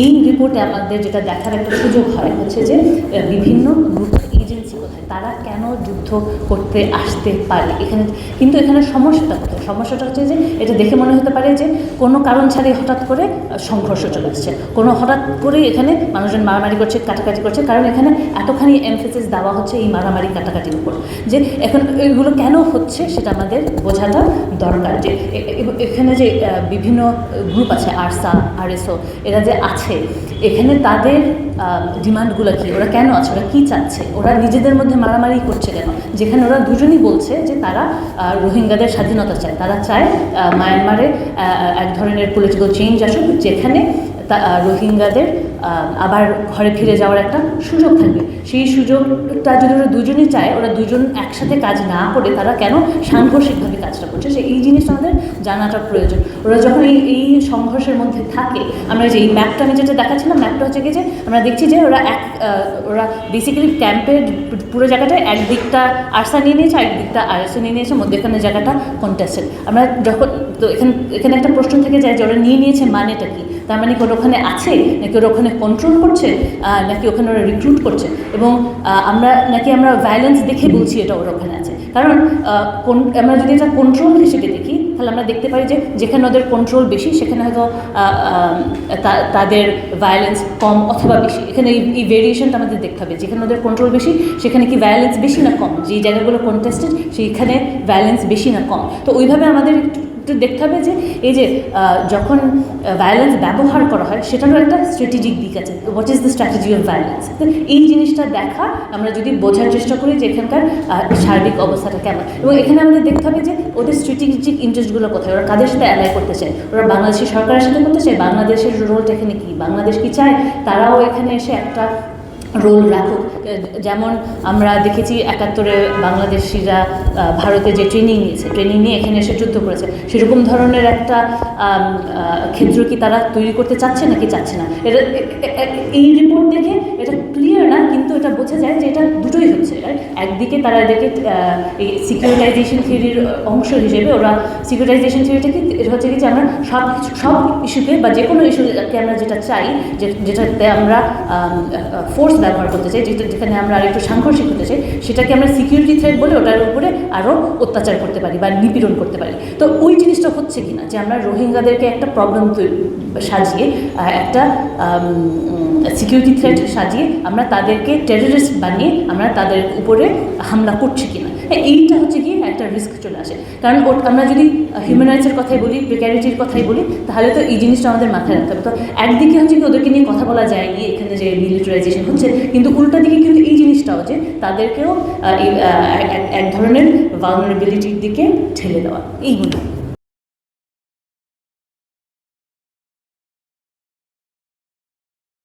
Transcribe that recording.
এই রিপোর্টে আমাদের যেটা দেখার একটা সুযোগ হয় হচ্ছে যে বিভিন্ন গ্রুপ এজেন্সি কোথায়, তারা কেন যুদ্ধ করতে আসতে পারে এখানে। কিন্তু এখানে সমস্যাটা কোথায়? সমস্যাটা হচ্ছে যে এটা দেখে মনে হতে পারে যে কোনো কারণ ছাড়াই হঠাৎ করে সংঘর্ষ চলে আসছে, কোনো হঠাৎ করেই এখানে মানুষজন মারামারি করছে, কাটাকাটি করছে, কারণ এখানে এতখানি এমফেসিস দেওয়া হচ্ছে এই মারামারি কাটাকাটির উপর, যে এখন এগুলো কেন হচ্ছে সেটা আমাদের বোঝাটা দরকার। যে এখানে যে বিভিন্ন গ্রুপ আছে, আরসা, আরএসও, এরা যে আছে এখানে, তাদের ডিমান্ডগুলো কী, ওরা কেন আছে, ওরা কী চাচ্ছে, ওরা নিজেদের মধ্যে মারামারি করছে কেন? যেখানে ওরা দুজনই বলছে যে তারা রোহিঙ্গাদের স্বাধীনতা চায়, তারা চায় মায়ানমারে এক ধরনের পলিটিক্যাল চেঞ্জ আসুক, যেখানে রোহিঙ্গাদের আবার ঘরে ফিরে যাওয়ার একটা সুযোগ থাকবে। সেই সুযোগটা যদি ওরা দুজনই চায়, ওরা দুজন একসাথে কাজ না করে তারা কেন সাংঘর্ষিকভাবে কাজটা করছে, এই জিনিসটা আমাদের জানাটা প্রয়োজন। ওরা যখন এই সংঘর্ষের মধ্যে থাকে, আমরা যে এই ম্যাপটা আমি যেটা দেখাচ্ছিলাম, ম্যাপটা হচ্ছে কি যে আমরা দেখছি যে ওরা বেসিক্যালি ক্যাম্পের পুরো জায়গাটা একদিকটা আরসা নিয়ে নিয়েছে, একদিকটা আরএসও নিয়ে নিয়েছে, মধ্যেখানে জায়গাটা কন্টেস্টেড। আমরা যখন তো এখানে একটা প্রশ্ন থেকে যায় যে ওরা নিয়ে নিয়েছে মানেটা কি? তার মানে কি ওরা ওখানে আছে, নাকি ওরা ওখানে কন্ট্রোল করছে, নাকি ওখানে ওরা রিক্রুট করছে, এবং আমরা ভায়োলেন্স দেখে বলছি এটা ওরা ওখানে আছে। কারণ আমরা যদি এটা কন্ট্রোল হিসেবে দেখি, তাহলে আমরা দেখতে পারি যে যেখানে ওদের কন্ট্রোল বেশি সেখানে হয়তো তাদের ভায়োলেন্স কম অথবা বেশি। এখানে এই ভেরিয়েশনটা আমাদের দেখতে হবে, যেখানে ওদের কন্ট্রোল বেশি সেখানে কি ভায়োলেন্স বেশি না কম, যেই জায়গাগুলো কন্টেস্টেড সেইখানে ভায়োলেন্স বেশি না কম। তো ওইভাবে আমাদের একটু দেখতে হবে যে এই যে যখন ভায়োলেন্স ব্যবহার করা হয় সেটারও একটা স্ট্র্যাটেজিক দিক আছে। What is the strategy of violence? এই জিনিসটা দেখা আমরা যদি বোঝার চেষ্টা করি যে এখানকার সার্বিক অবস্থাটা কেমন, এবং এখানে আমাদের দেখতে হবে যে ওদের স্ট্র্যাটেজিক ইন্টারেস্টগুলো কোথায়, ওরা কাদের সাথে অ্যালাই করতে চায়, ওরা বাংলাদেশি সরকারের সাথে করতে চায়, বাংলাদেশের রোলটা এখানে কী, বাংলাদেশ কী চায়, তারাও এখানে এসে একটা রোল রাখুক। যেমন আমরা দেখেছি 71-এ বাংলাদেশিরা ভারতে যে ট্রেনিং নিয়ে এখানে এসে যুদ্ধ করেছে, সেরকম ধরনের একটা ক্ষেত্র কি তারা তৈরি করতে চাচ্ছে নাকি চাচ্ছে না? এটা এই রিপোর্ট দেখে এটা ক্লিয়ার না, কিন্তু এটা বোঝা যায় যে এটা দুটোই হচ্ছে। একদিকে তারা এদেরকে এই সিকিউরিটাইজেশন থিওরির অংশ হিসেবে, ওরা সিকিউরিটাইজেশন থিওরিটা কি, এটা হচ্ছে কি যে আমরা সব ইস্যুকে বা যে কোনো ইস্যুকে আমরা যেটা চাই, যেটাতে আমরা ফোর্স ব্যবহার করতে চাই, যেখানে আমরা আরেকটু সাংঘর্ষিক হতে চাই, সেটাকে আমরা সিকিউরিটি থ্রেট বলে ওটার উপরে আরও অত্যাচার করতে পারি বা নিপীড়ন করতে পারি। তো ওই জিনিসটা হচ্ছে কি না, যে আমরা রোহিঙ্গাদেরকে একটা প্রবলেম সাজিয়ে, একটা সিকিউরিটি থ্রেট সাজিয়ে আমরা তাদেরকে টেররিস্ট বানিয়ে আমরা তাদের উপরে হামলা করছি কিনা, এইটা হচ্ছে কি একটা রিস্ক চলে আসে। কারণ আমরা যদি হিউম্যান রাইটসের কথাই বলি, প্রিক্যারিটির কথাই বলি, তাহলে তো এই জিনিসটা আমাদের মাথায় রাখতে হবে। তো একদিকে হচ্ছে কি ওদেরকে নিয়ে কথা বলা যায়নি, এখানে যে মিলিটারাইজেশন হচ্ছে, কিন্তু উল্টা দিকে কিন্তু এই জিনিসটাও যে তাদেরকেও এক ধরনের ভালনারেবিলিটির দিকে ঠেলে দেওয়া, এই মনে হয়।